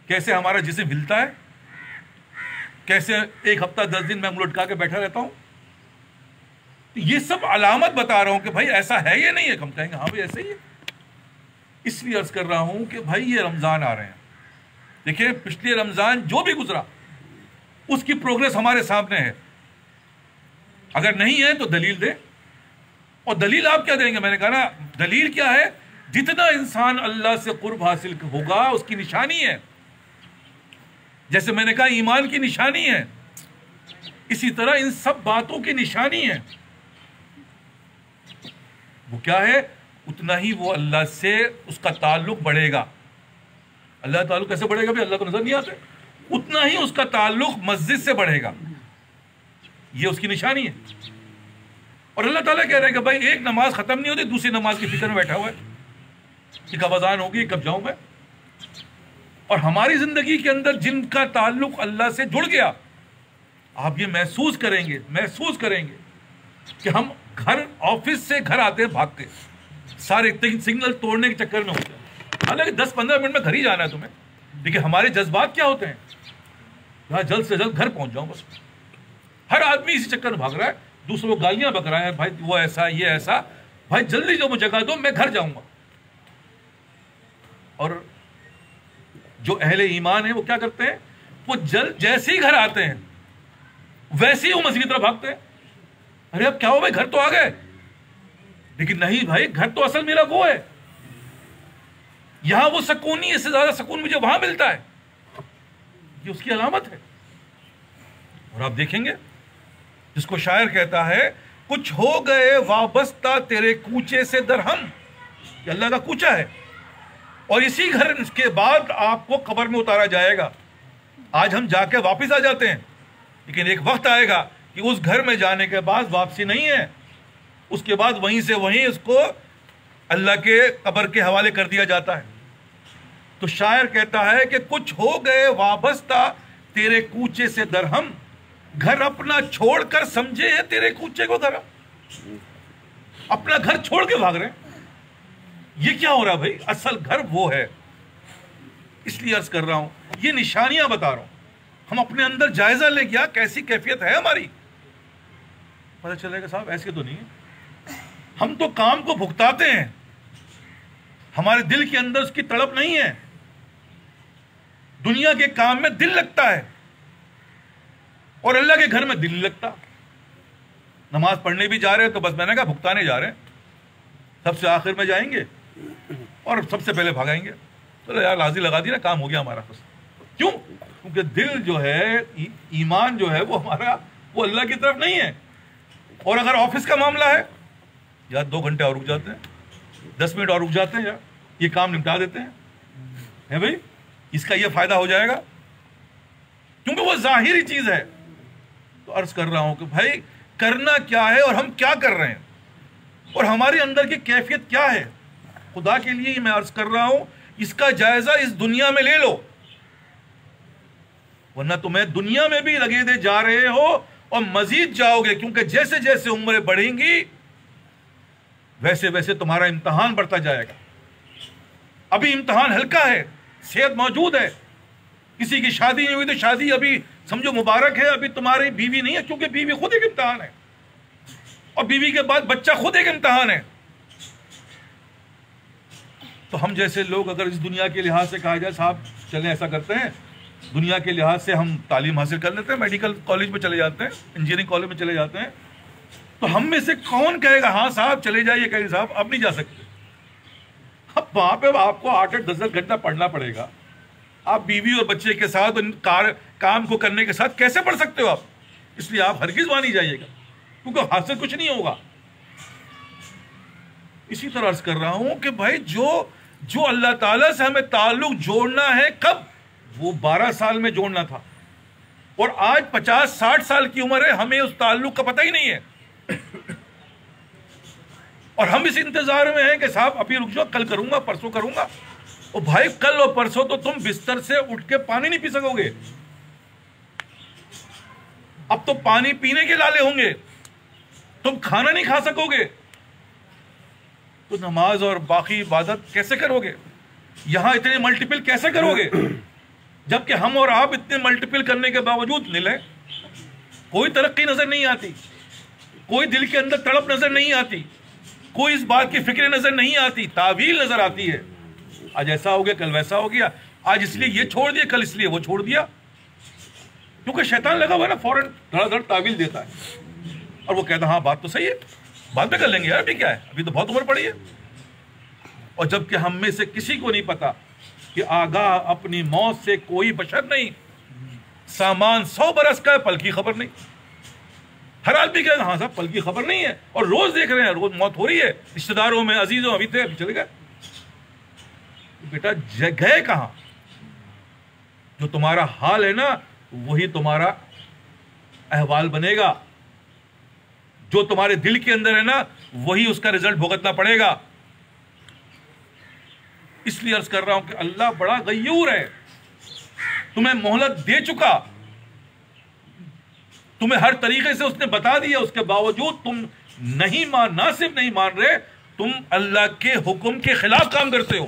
کیسے ہمارا جسم ہلتا ہے, کیسے ایک ہفتہ 10 دن میں انگلی لٹکا کے بیٹھا رہتا ہوں. یہ سب علامت بتا رہا ہوں کہ بھائی ایسا ہے یا نہیں ہے. ہم کہیں گے ہاں بھائی ایسا ہی ہے. اس لیے عرض کر رہا ہوں کہ بھائی یہ رمضان آ رہے ہیں, دیکھیں پچھلے رمضان جو بھی گزرا اس کی پروگریس ہمارے سامنے ہے. اگر نہیں ہے تو دلیل دیں. اور دلیل آپ کیا دیں گے؟ میں نے کہا نا دلیل کیا ہے, جتنا انسان اللہ سے قرب حاصل ہوگا اس کی نشانی ہے. جیسے میں نے کہا ایمان کی نشانی ہے, اسی طرح ان سب باتوں کی نشانی ہے. وہ کیا ہے؟ اتنا ہی وہ اللہ سے اس کا تعلق بڑھے گا. اللہ تعلق کیسے بڑھے گا؟ بھی اللہ کو نظر نہیں آتے. اتنا ہی اس کا تعلق مسجد سے بڑھے گا. یہ اس کی نشانی ہے. اور اللہ تعالیٰ کہہ رہے ہیں کہ بھائی ایک نماز ختم نہیں ہوتی, دوسری نماز کی فکر میں بیٹھا ہوا ہے کہ کب اذان ہوگی, کب جاؤں میں. اور ہماری زندگی کے اندر جن کا تعلق اللہ سے جڑ گیا, آپ یہ محسوس کریں گے کہ ہم گھر آفس سے گھر آتے ہیں بھاگتے, سارے سگنل توڑنے کے چکر میں ہوتے ہیں. حالانکہ 10-15 منٹ میں گھر ہی جانا ہے تمہیں, لیکن ہمارے جذبات کیا ہوتے ہیں؟ یہاں جلد سے جلد گھر پہنچ جاؤں بس. ہر آدمی اسی چکر میں بھاگ رہا ہے, دوسروں کو گالیاں بک رہا ہے, بھائی وہ ایسا یہ ایسا. بھائی جلدی جو مجھے جگہ دو, میں گھر جاؤں گا. اور جو اہل ایمان ہیں وہ کیا کرتے ہیں؟ وہ جیسے ہی گھر آتے ہیں ویسے ہی وہ مسجد کی طرف بھاگتے ہیں. ارے اب کیا ہو بھائی, گھر تو آ گئے. لیکن نہیں بھائی, گھر تو اصل میرا وہ ہے, یہاں وہ سکون نہیں, اس سے زیادہ سکون مجھے وہاں ملتا ہے. یہ اس کی علامت ہے. اور آپ دیکھیں گے جس کو شاعر کہتا ہے کچھ ہو گئے وابستہ تیرے کوچے سے درہم, یہ اللہ کا کوچہ ہے. اور اسی گھر کے بعد آپ کو قبر میں اتارا جائے گا. آج ہم جا کے واپس آ جاتے ہیں, لیکن ایک وقت آئے گا کہ اس گھر میں جانے کے بعد واپسی نہیں ہے. اس کے بعد وہیں سے وہیں اس کو اللہ کے قبر کے حوالے کر دیا جاتا ہے. تو شاعر کہتا ہے کہ کچھ ہو گئے وابستہ تیرے کوچے سے درہم, گھر اپنا چھوڑ کر سمجھے ہیں تیرے کوچے کو درہم. اپنا گھر چھوڑ کے بھاگ رہے ہیں. یہ کیا ہو رہا بھائی؟ اصل گھر وہ ہے. اس لیے عرض کر رہا ہوں, یہ نشانیاں بتا رہا ہوں. ہم اپنے اندر جائزہ لیں کیا کیسی کیفیت ہے ہماری, پتہ چلے گا صاحب ایسے تو نہیں ہے. ہم تو کام کو بھگتاتے ہیں, ہمارے دل کے اندر اس کی تڑپ نہیں ہے. دنیا کے کام میں دل لگتا ہے اور اللہ کے گھر میں دل نہیں لگتا. نماز پڑھنے بھی جا رہے ہیں تو بس میں نے کہا بھگتانے جا رہے ہیں, سب سے آخر میں جائیں گے اور سب سے پہلے بھگائیں گے. چلو یار لازی لگا دی نا, کام ہو گیا ہمارا. بس کیوں؟ کیونکہ دل جو ہے, ایمان جو ہے وہ ہمارا وہ اللہ کی طرف نہیں ہے. اور اگر آفس کا معاملہ ہے, یا 2 گھنٹے اور رک جاتے ہیں, 10 منٹ اور رک جاتے ہیں, یا یہ کام نمٹا دیتے ہیں بھائی, اس کا یہ فائدہ ہو جائے گا, کیونکہ وہ ظاہری چیز ہے. تو عرض کر رہا ہوں کہ بھائی کرنا کیا ہے اور ہم کیا کر رہے ہیں, اور ہمارے اندر کی کیفیت کیا ہے. خدا کے لیے میں عرض کر رہا ہوں, اس کا جائزہ اس دنیا میں لے لو, ورنہ تمہیں دنیا میں بھی لگے دے جا رہے ہو اور مزید جاؤ گے, کیونکہ جیسے جیسے عمریں بڑھیں گی ویسے ویسے تمہارا امتحان بڑھتا جائے گا. ابھی امتحان ہلکا ہے, صحت موجود ہے, کسی کی شادی نہیں ہوئی تو شادی ابھی سمجھو مبارک ہے, ابھی تمہاری بیوی نہیں ہے, کیونکہ بیوی خود ایک امتحان ہے, اور بیوی کے بعد بچہ خود ایک امتحان ہے. تو ہم جیسے لوگ اگر اس دنیا کے لحاظ سے کہا جائے صاحب چلیں ایسا کرتے ہیں, دنیا کے لحاظ سے ہم تعلیم حاصل کر لیتے ہیں, میڈیکل کالج میں چلے جاتے ہیں, انجینئرنگ کالج میں چلے جاتے ہیں, تو ہم میں سے کون کہے گا ہاں صاحب چلے جائیے, کہیں صاحب اب نہیں جا سکتے. اب وہاں پہ آپ کو 8-10 گھنٹہ پڑھنا پڑے گا. آپ بیوی اور بچے کے ساتھ کام کو کرنے کے ساتھ کیسے پڑھ سکتے ہو آپ؟ اس لیے آپ ہرگز وہاں نہیں جائیے گا, کیونکہ حاصل کچھ نہیں ہوگا. اسی طرح عرض کر رہا ہوں کہ بھائی جو اللہ تعالیٰ سے ہمیں تعلق جوڑنا ہے, کب؟ وہ 12 سال میں جوڑنا تھا, اور آج 50-60 سال کی عمر ہے, ہمیں اس تعلق کا پتہ ہی نہیں ہے. اور ہم اس انتظار میں ہیں کہ صاحب ابھی رک جاؤ, کل کروں گا, پرسوں کروں گا. اور بھائی کل اور پرسوں تو تم بستر سے اٹھ کے پانی نہیں پی سکو گے. اب تو پانی پینے کے لالے ہوں گے, تم کھانا نہیں کھا سکو گے, تو نماز اور باقی عبادت کیسے کرو گے؟ یہاں اتنے ملٹیپل کیسے کرو گے؟ جبکہ ہم اور آپ اتنے ملٹیپل کرنے کے باوجود ملے، کوئی ترقی نظر نہیں آتی، کوئی دل کے اندر تڑپ نظر نہیں آتی، کوئی اس بات کی فکر نظر نہیں آتی، تعویل نظر آتی ہے، آج ایسا ہو گیا کل ویسا ہو گیا، آج اس لیے یہ چھوڑ دیا کل اس لیے وہ چھوڑ دیا، کیونکہ شیطان لگا ہوا ہے نا، فوراً دھڑا دھڑ تعویل دیتا ہے اور وہ کہتا ہاں بات تو صحیح ہے، بعد میں کر لیں گے یار، ابھی کیا ہے، ابھی تو بہت عمر پڑی ہے۔ اور جبکہ ہم میں سے کسی کو نہیں پتا کہ آگاہ اپنی موت سے کوئی بشر نہیں، سامان 100 برس کا ہے، پل کی خبر نہیں۔ ہر آدمی کہتا ہاں صاحب پل کی خبر نہیں ہے، اور روز دیکھ رہے ہیں، روز موت ہو رہی ہے، رشتہ داروں میں عزیزوں ابھی تھے ابھی چلے گئے۔ بیٹا گئے کہاں؟ جو تمہارا حال ہے نا وہی تمہارا احوال بنے گا، جو تمہارے دل کے اندر ہے نا وہی اس کا رزلٹ بھگتنا پڑے گا۔ اس لیے عرض کر رہا ہوں کہ اللہ بڑا غیور ہے، تمہیں مہلت دے چکا، تمہیں ہر طریقے سے اس نے بتا دیا، اس کے باوجود تم نہیں نہ صرف نہیں مان رہے، تم اللہ کے حکم کے خلاف کام کرتے ہو۔